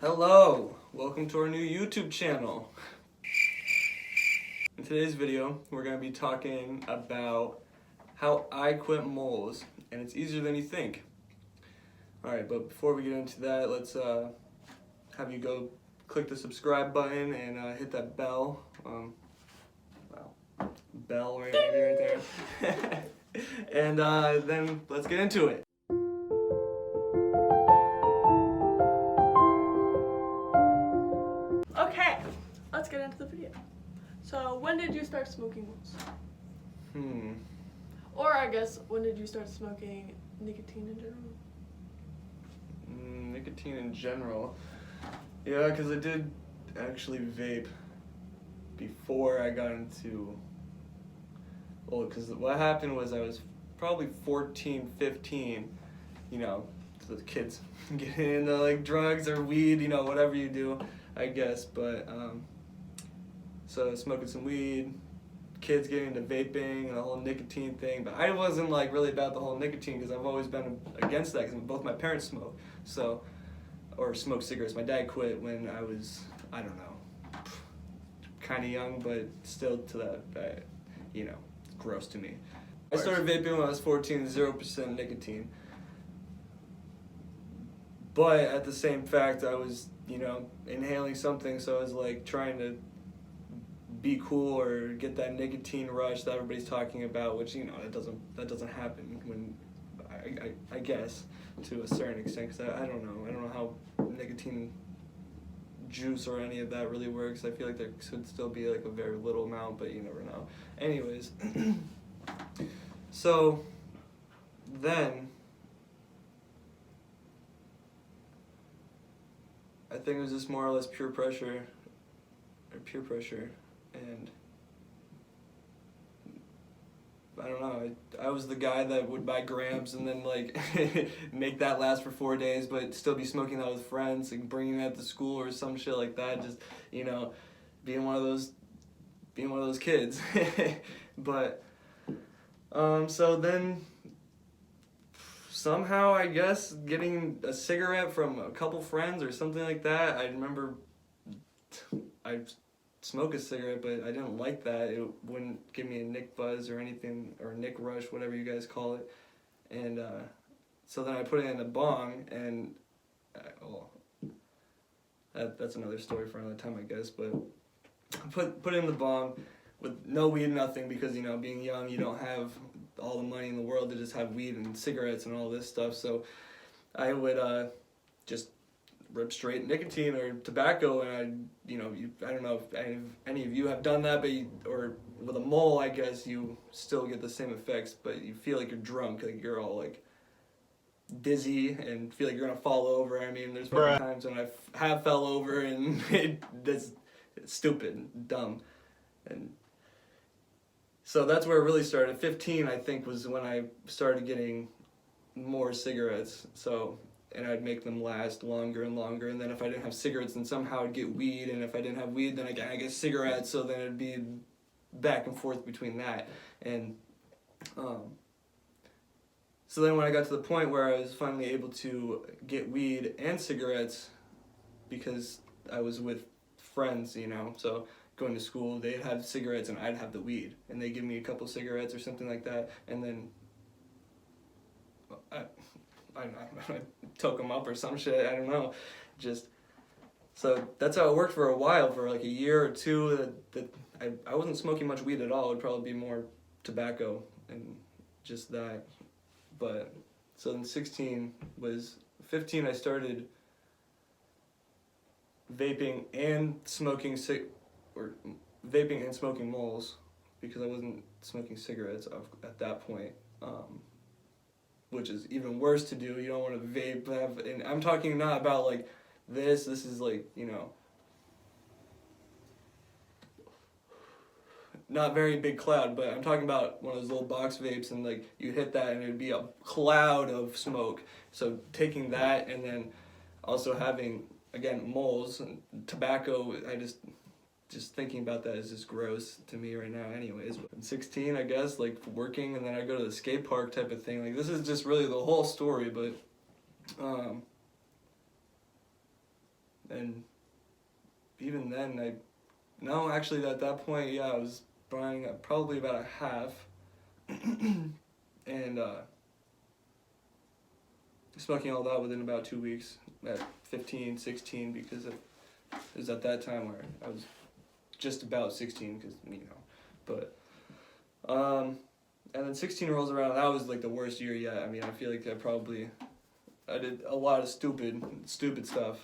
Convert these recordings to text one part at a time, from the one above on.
Hello, welcome to our new YouTube channel. In today's video, we're going to be talking about how I quit moles, and it's easier than you think. Alright, but before we get into that, let's have you go click the subscribe button and hit that bell. Bell right there. And then let's get into it. Okay, let's get into the video. So, when did you start smoking moles? Or I guess, when did you start smoking nicotine in general? Nicotine in general. Yeah, because I did actually vape before I got into... Well, because what happened was I was probably 14, 15, you know, the kids getting into like drugs or weed, you know, whatever you do, I guess. But, so smoking some weed, kids getting into vaping and the whole nicotine thing. But I wasn't like really about the whole nicotine because I've always been against that because both my parents smoke. So, or smoke cigarettes. My dad quit when I was, I don't know, kind of young, but still to that, you know, gross to me. I started vaping when I was 14, 0% nicotine. But at the same fact, I was, you know, inhaling something, so I was like trying to be cool or get that nicotine rush that everybody's talking about, which, you know, that doesn't happen when, I guess, to a certain extent, because I don't know how nicotine juice or any of that really works. I feel like there should still be like a very little amount, but you never know. Anyways, so then I think it was just more or less peer pressure, and I don't know, I was the guy that would buy grams and then like make that last for 4 days but still be smoking that with friends and bringing that to school or some shit like that, just, you know, being one of those kids. But so then somehow, I guess, getting a cigarette from a couple friends or something like that. I remember I smoke a cigarette, but I didn't like that. It wouldn't give me a nick buzz or anything, or nick rush, whatever you guys call it. And so then I put it in a bong, and that's another story for another time, I guess. But I put it in the bong with no weed, nothing, because, you know, being young, you don't have all the money in the world to just have weed and cigarettes and all this stuff. So I would just rip straight nicotine or tobacco, and I don't know if any of you have done that, but or with a mole, I guess you still get the same effects, but you feel like you're drunk, like you're all like dizzy and feel like you're gonna fall over. I mean, there's been times when I have fell over and it's stupid, dumb, and so that's where it really started. 15, I think, was when I started getting more cigarettes. So, and I'd make them last longer and longer. And then if I didn't have cigarettes, then somehow I'd get weed. And if I didn't have weed, then I get cigarettes. So then it'd be back and forth between that. And so then when I got to the point where I was finally able to get weed and cigarettes, because I was with friends, you know, so going to school, they'd have cigarettes and I'd have the weed, and they'd give me a couple cigarettes or something like that, and then I took them up or some shit, I don't know, just, so that's how it worked for a while, for like a year or two, that I wasn't smoking much weed at all. It would probably be more tobacco and just that. But so then 15 I started vaping and smoking moles, because I wasn't smoking cigarettes at that point, which is even worse to do. You don't want to vape, and I'm talking not about like this is like, you know, not very big cloud, but I'm talking about one of those little box vapes, and like you hit that and it'd be a cloud of smoke. So taking that and then also having, again, moles and tobacco, I just thinking about that is just gross to me right now anyways. But I'm 16, I guess, like working, and then I go to the skate park type of thing. Like, this is just really the whole story, but and even then, no, actually at that point, yeah, I was buying probably about a half, and smoking all that within about 2 weeks at 15, 16, because it was at that time where I was just about 16, because, but, and then 16 rolls around, and that was like the worst year yet. I mean, I feel like I did a lot of stupid stuff,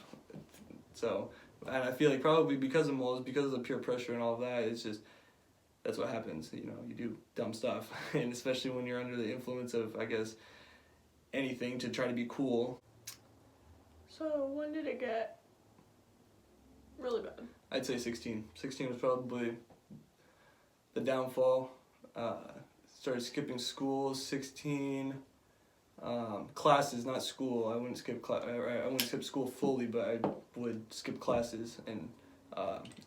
so, and I feel like probably because of moles, because of the peer pressure and all of that, it's just, that's what happens, you do dumb stuff, and especially when you're under the influence of, I guess, anything to try to be cool. So when did it get really bad? I'd say 16. 16 was probably the downfall. Started skipping school, 16. Classes, not school. I wouldn't skip I wouldn't skip school fully, but I would skip classes and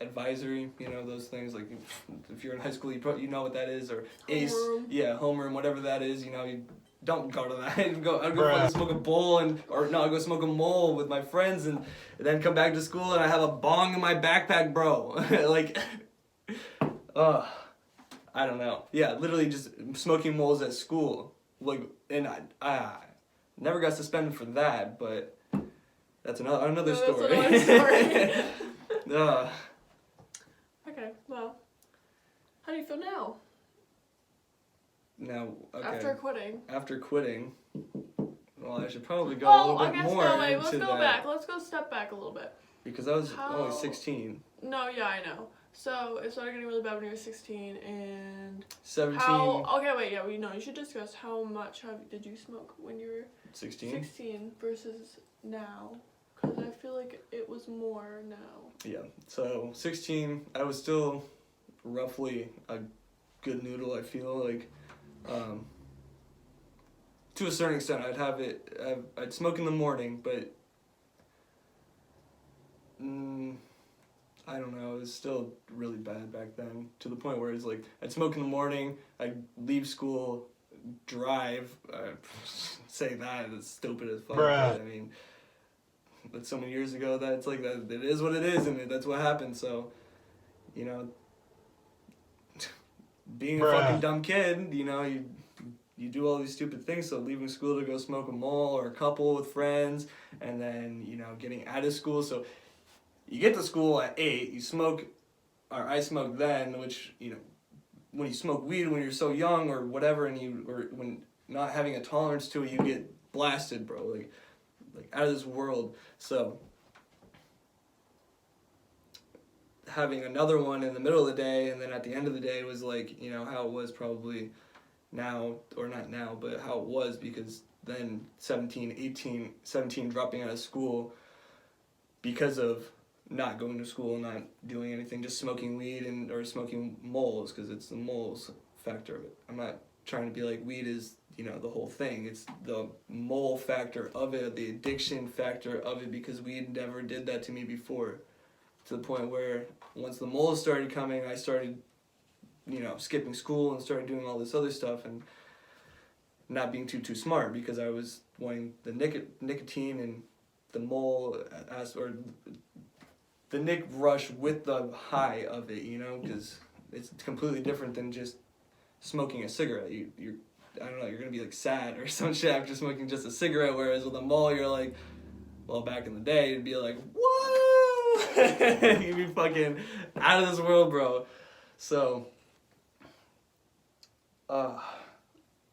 advisory. Those things, like if you're in high school, you know what that is, or ACE, homeroom, whatever that is. You don't go to that. I'd go fucking smoke a bowl I'd go smoke a mole with my friends and then come back to school and I have a bong in my backpack, bro. Like, I don't know. Yeah, literally just smoking moles at school. Like, and I never got suspended for that, but that's another story. That's another story. Okay, well, how do you feel now? Now, okay. After quitting. Well, I should probably go a little bit more let's into go that. back. Let's go step back a little bit. Because I was only 16. No, yeah, I know. So it started getting really bad when you were 16 and 17. You should discuss how much did you smoke when you were 16? 16 versus now, because I feel like it was more now. Yeah, so 16, I was still roughly a good noodle, I feel like. To a certain extent, I'd smoke in the morning, but I don't know, it was still really bad back then, to the point where it's like, I'd smoke in the morning, I'd leave school, drive, say that, it's stupid as fuck, but I mean, that's so many years ago that it's like, that it is what it is, and that's what happened, so, being a fucking dumb kid, you do all these stupid things, so leaving school to go smoke a mole or a couple with friends, and then, getting out of school, so you get to school at 8, you smoke, or I smoked then, which, when you smoke weed when you're so young or whatever, or when not having a tolerance to it, you get blasted, bro, like out of this world, so having another one in the middle of the day, and then at the end of the day was like, how it was probably now, or not now, but how it was, because then 17 dropping out of school because of not going to school, not doing anything, just smoking weed or smoking moles, because it's the moles factor of it. I'm not trying to be like weed is, the whole thing. It's the mole factor of it, the addiction factor of it, because weed never did that to me before. To the point where once the moles started coming, I started, skipping school and started doing all this other stuff and not being too smart, because I was wanting the nicotine and the mole, or the nic rush with the high of it, because it's completely different than just smoking a cigarette. You're I don't know, you're gonna be like sad or some shit after smoking just a cigarette, whereas with a mole you're like, well, back in the day it'd be like, whoa, you'd be fucking out of this world, bro. So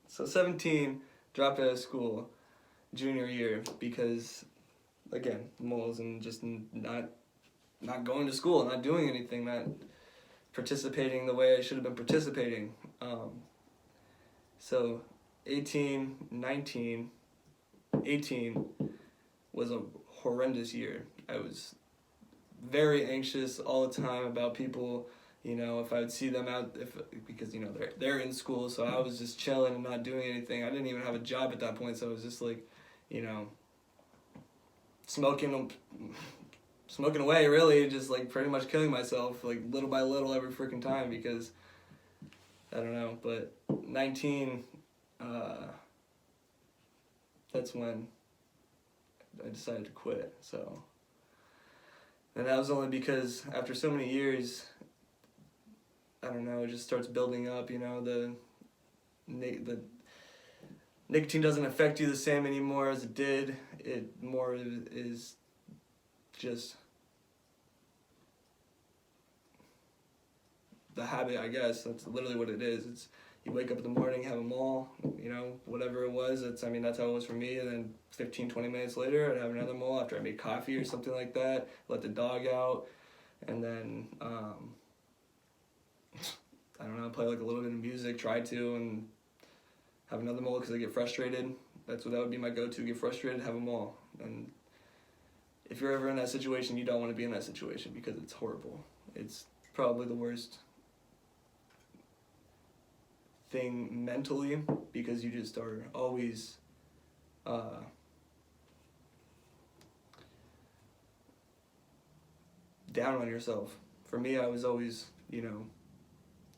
17, dropped out of school junior year because, again, moles and just not going to school, not doing anything, not participating the way I should have been participating. So 18 was a horrendous year. I was very anxious all the time about people, if I would see them out, because they're in school, so I was just chilling and not doing anything. I didn't even have a job at that point, so I was just like, smoking away, really, just like pretty much killing myself, like little by little every freaking time, because I don't know. But 19, that's when I decided to quit. So And that was only because after so many years, I don't know, it just starts building up, you know, the nicotine doesn't affect you the same anymore as it did. It more is just the habit, I guess. That's literally what it is. It's you wake up in the morning, have them all, you know, whatever it was. That's how it was for me. And then 15, 20 minutes later, I'd have another mole after I made coffee or something like that. Let the dog out, and then I don't know, play like a little bit of music, try to, and have another mole because I get frustrated. That would be my go-to. Get frustrated, have them all. And if you're ever in that situation, you don't want to be in that situation because it's horrible. It's probably the worst thing mentally because you just are always down on yourself. For me, I was always, you know,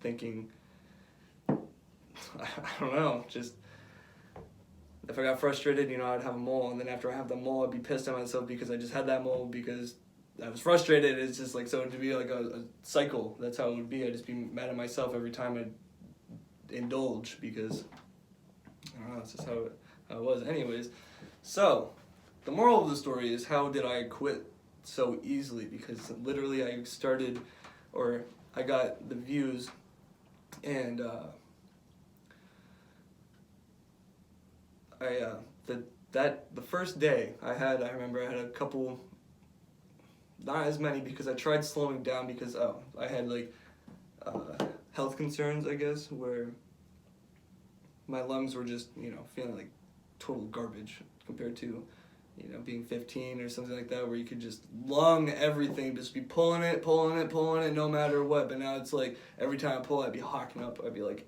thinking, I don't know, just if I got frustrated, you know, I'd have a mole, and then after I have the mole, I'd be pissed at myself because I just had that mole because I was frustrated. It's just like, so it'd be like a cycle. That's how it would be. I'd just be mad at myself every time I'd indulge because, I don't know, that's just how it was. Anyways, so the moral of the story is, how did I quit so easily? Because literally I got the views, and the first day I remember I had a couple, not as many because I tried slowing down because I had like health concerns, I guess, where my lungs were just, you know, feeling like total garbage compared to, you know, being 15 or something like that, where you could just lung everything, just be pulling it no matter what. But now it's like every time I pull, I'd be hawking up. I'd be like,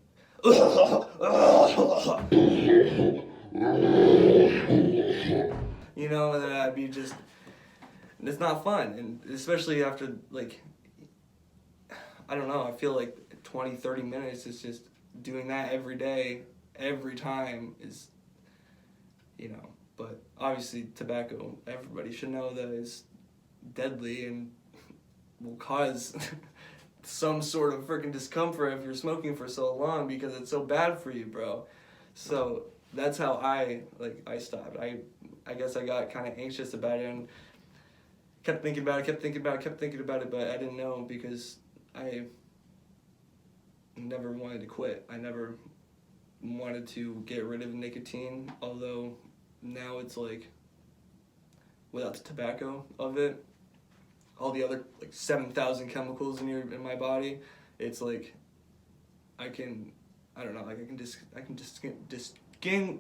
you know, and then I'd be just, it's not fun. And especially after, like, I don't know, I feel like 20, 30 minutes is just doing that every day, every time is, you know, but obviously tobacco, everybody should know that is deadly and will cause some sort of freaking discomfort if you're smoking for so long because it's so bad for you, bro. So that's how I stopped. I guess I got kind of anxious about it and kept thinking about it, but I didn't know because I never wanted to quit. I never wanted to get rid of nicotine, although now it's like, without the tobacco of it, all the other like 7,000 chemicals in my body, it's like I can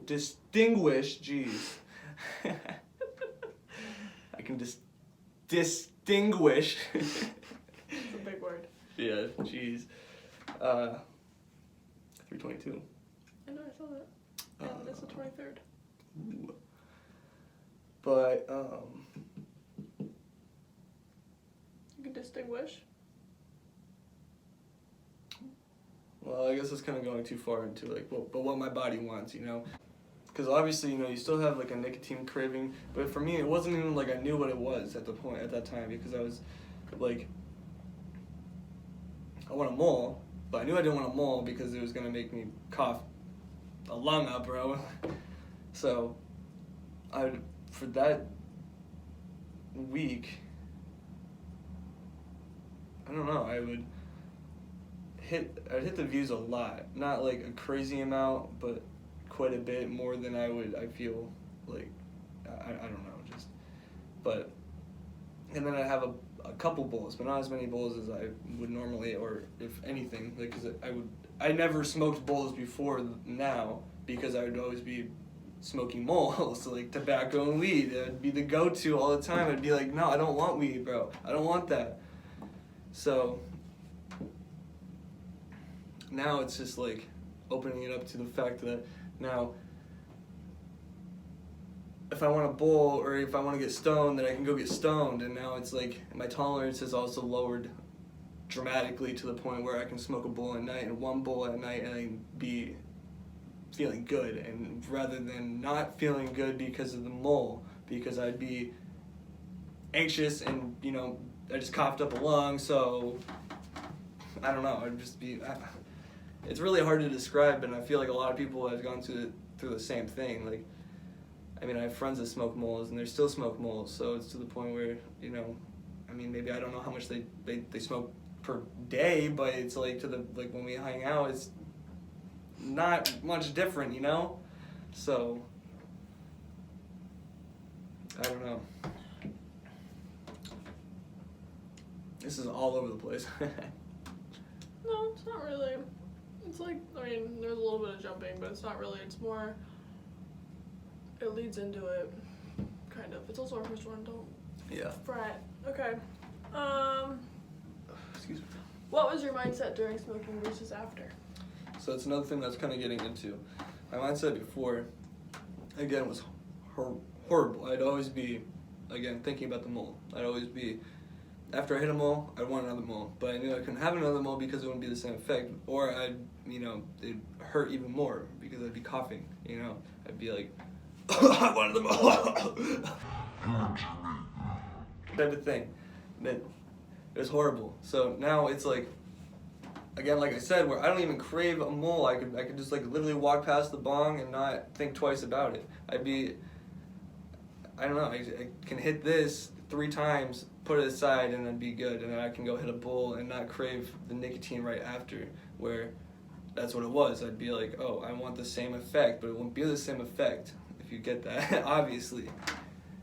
distinguish, jeez. I can distinguish. It's a big word. Yeah, jeez. 322. I know, I saw that. And it's the 23rd. Ooh. But, you can distinguish. well, I guess it's kind of going too far into, like, but what my body wants, you know? Because obviously, you know, you still have, like, a nicotine craving, but for me, it wasn't even, like, I knew what it was at that time, because I was, like, I want a mole, but I knew I didn't want a mole because it was going to make me cough a lung up, bro. So, for that week, I don't know, I'd hit the views a lot. Not like a crazy amount, but quite a bit more than I feel like, I don't know, just, but, and then I'd have a couple bowls, but not as many bowls as I would normally, or if anything, like, cause I never smoked bowls before now, because I would always be smoking moles, so like tobacco and weed, it would be the go-to all the time. I'd be like, no, I don't want weed, bro, I don't want that. So, now it's just like opening it up to the fact that now if I want a bowl or if I want to get stoned, then I can go get stoned, and now it's like my tolerance has also lowered dramatically to the point where I can smoke a bowl at night and one bowl at night and be feeling good, and rather than not feeling good because of the mole, because I'd be anxious and, you know, I just coughed up a lung, so I don't know, it's really hard to describe, and I feel like a lot of people have gone through the same thing. Like, I mean, I have friends that smoke moles, and they still smoke moles, so it's to the point where, you know, I mean, maybe I don't know how much they smoke per day, but it's like like when we hang out, it's not much different, you know? So, I don't know. This is all over the place. No, it's not really. It's like, I mean, there's a little bit of jumping, but it's not really. It's more, it leads into it, kind of. It's also our first one, don't Yeah. fret. Okay. Excuse me. What was your mindset during smoking versus after? So that's another thing that's kind of getting into. My mindset before, again, was horrible. I'd always be, again, thinking about the mole. I'd always be, after I hit a mole, I'd want another mole. But I knew I couldn't have another mole because it wouldn't be the same effect. Or I'd, you know, it'd hurt even more because I'd be coughing, you know. I'd be like, I want another mole. Type of thing. It was horrible. So now it's like, again, like I said, where I don't even crave a mole. I could just like literally walk past the bong and not think twice about it. I don't know, I can hit this 3 times, put it aside, and then be good. And then I can go hit a bowl and not crave the nicotine right after, where that's what it was. I'd be like, oh, I want the same effect, but it won't be the same effect, if you get that, obviously.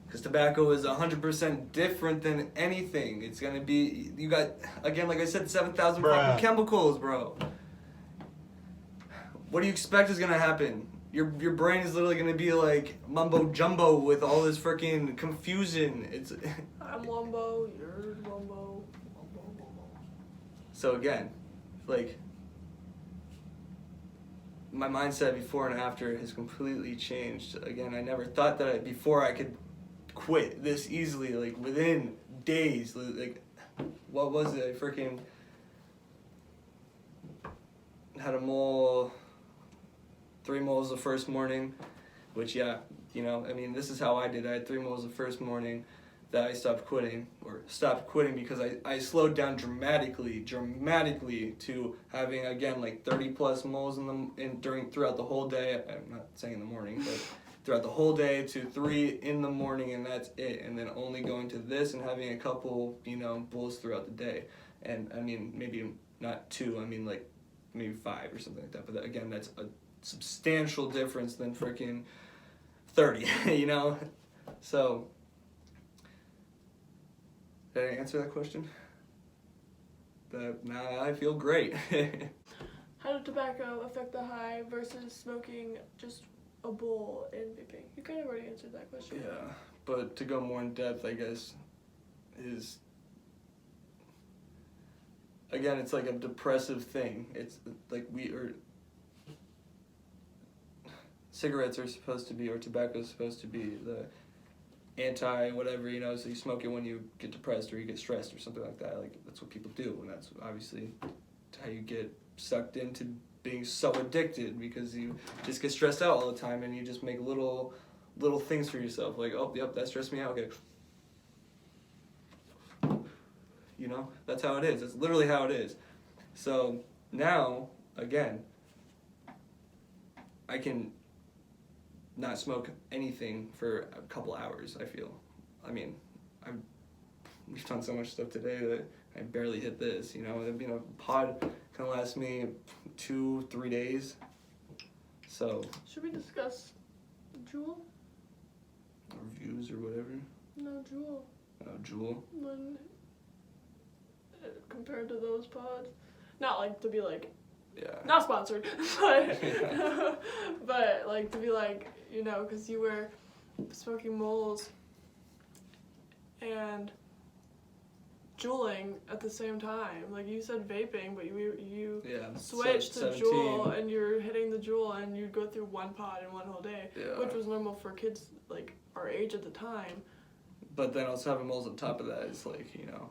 Because tobacco is 100% different than anything. It's going to be, you got, again, like I said, 7,000 fucking chemicals, bro. What do you expect is going to happen? Your brain is literally going to be like mumbo jumbo with all this freaking confusion. I'm Wumbo, you're Wumbo. So again, like, my mindset before and after has completely changed. Again, I never thought that before I could quit this easily, like within days. Like, what was it? I freaking had a mole, 3 moles the first morning, which, yeah, you know, I mean, this is how I did. I had 3 moles the first morning that I stopped quitting because I slowed down dramatically to having, again, like 30 plus moles throughout the whole day. I'm not saying in the morning, but throughout the whole day, to 3 in the morning, and that's it. And then only going to this and having a couple, you know, bowls throughout the day. And I mean, maybe not 2, I mean like maybe 5 or something like that. But again, that's a substantial difference than freaking 30, you know? So, did I answer that question? Now I feel great. How did tobacco affect the high versus smoking just a bowl and vaping? You kind of already answered that question. Yeah, but to go more in depth, I guess, is, again, it's like a depressive thing. It's like cigarettes are supposed to be, or tobacco is supposed to be the anti-whatever, you know, so you smoke it when you get depressed or you get stressed or something like that. Like, that's what people do, and that's obviously how you get sucked into being so addicted, because you just get stressed out all the time and you just make little things for yourself, like, oh, yep, that stressed me out, okay. You know, that's how it is. That's literally how it is. So now, again, I can not smoke anything for a couple hours, I feel. I mean, we've done so much stuff today that I barely hit this, you know. You know, pod can last me 2-3 days. So, should we discuss Juul? Or views or whatever. No, Juul. Oh, Juul. When compared to those pods, not like to be like, yeah, not sponsored, but like to be like, you know, because you were smoking moles and juuling at the same time. Like, you said vaping, but you switched to 17. Juul, and you're hitting the Juul, and you'd go through 1 pod in 1 whole day, which was normal for kids like our age at the time. But then also having moles on top of that is like, you know,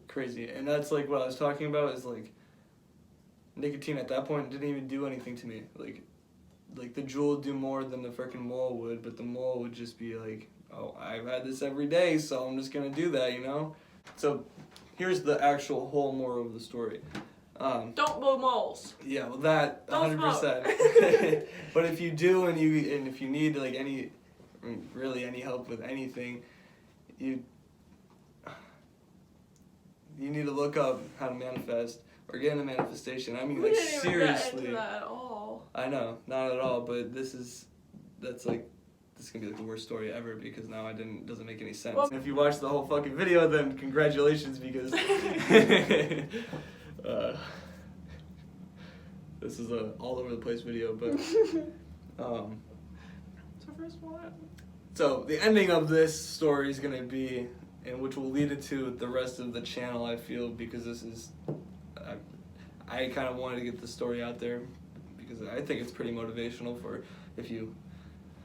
crazy. And that's like what I was talking about, is like, nicotine at that point didn't even do anything to me. Like the Juul would do more than the freaking mole would, but the mole would just be like oh, I've had this every day, so I'm just gonna do that, you know? So here's the actual whole moral of the story. Don't blow moles. Yeah, well that Don't 100%. But if you do and if you need like really any help with anything, you need to look up how to manifest or get into manifestation. I mean, We like didn't even seriously. get into that at all. I know, not at all. But this is gonna be like the worst story ever because now doesn't make any sense. Well, And if you watch the whole fucking video, then congratulations because this is a all over the place video. But It's our first one. so the ending of this story is gonna be, and which will lead into the rest of the channel. I feel because this is, I kind of wanted to get the story out there because I think it's pretty motivational for if you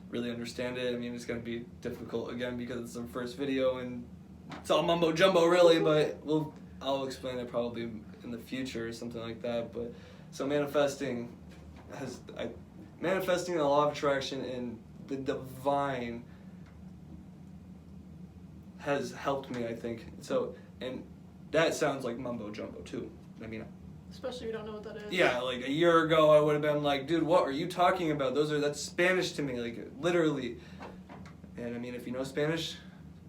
really understand it. I mean, it's gonna be difficult again because it's our first video and it's all mumbo jumbo really, but I'll explain it probably in the future or something like that. But so manifesting the law of attraction and the divine has helped me, I think. So, and that sounds like mumbo jumbo too. I mean, Especially if you don't know what that is. yeah, like a year ago I would have been like, dude, what are you talking about? That's Spanish to me, like literally. And I mean, if you know Spanish,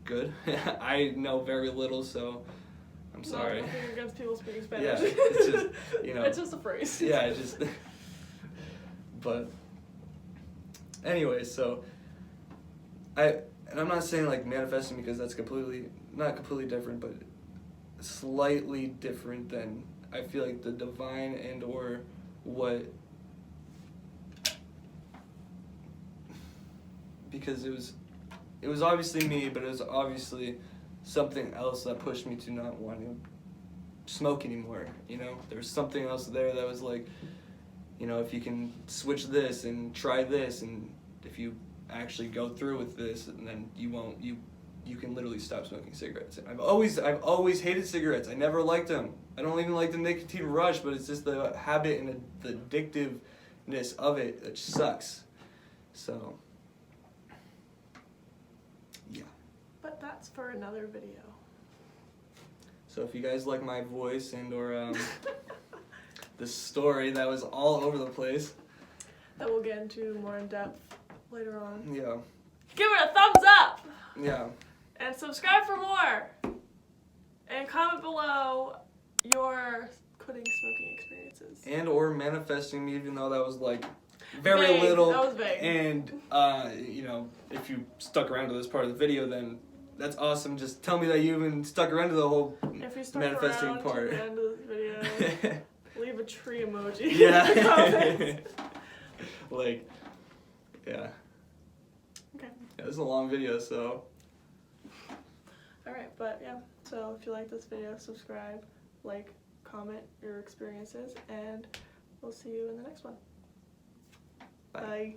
good. I know very little, so I'm sorry. No, nothing against people speaking Spanish. Yeah, it's just, you know. It's just a phrase. Yeah, it just. But anyway, so and I'm not saying like manifesting because that's not completely different, but slightly different than I feel like the divine and or what, because it was obviously me, but it was obviously something else that pushed me to not want to smoke anymore, you know? There was something else there that was like, you know, if you can switch this and try this, and if you actually go through with this, and then you can literally stop smoking cigarettes. I've always hated cigarettes. I never liked them. I don't even like the nicotine rush, but it's just the habit and the addictiveness of it that sucks. So, yeah. But that's for another video. So if you guys like my voice and or the story that was all over the place, that we'll get into more in depth later on. yeah. Give it a thumbs up! Yeah. And subscribe for more! And comment below your quitting smoking experiences. And or manifesting me, even though that was like very Vague. little. That was vague. And you know, if you stuck around to this part of the video, then that's awesome. Just tell me that you even stuck around to the whole If you stuck manifesting around part. to the end of this video, leave a tree emoji. Yeah. In the comments. Like, yeah. Okay. Yeah, this is a long video, so. Alright, but yeah. So if you like this video, subscribe, like, comment your experiences, and we'll see you in the next one. Bye. Bye.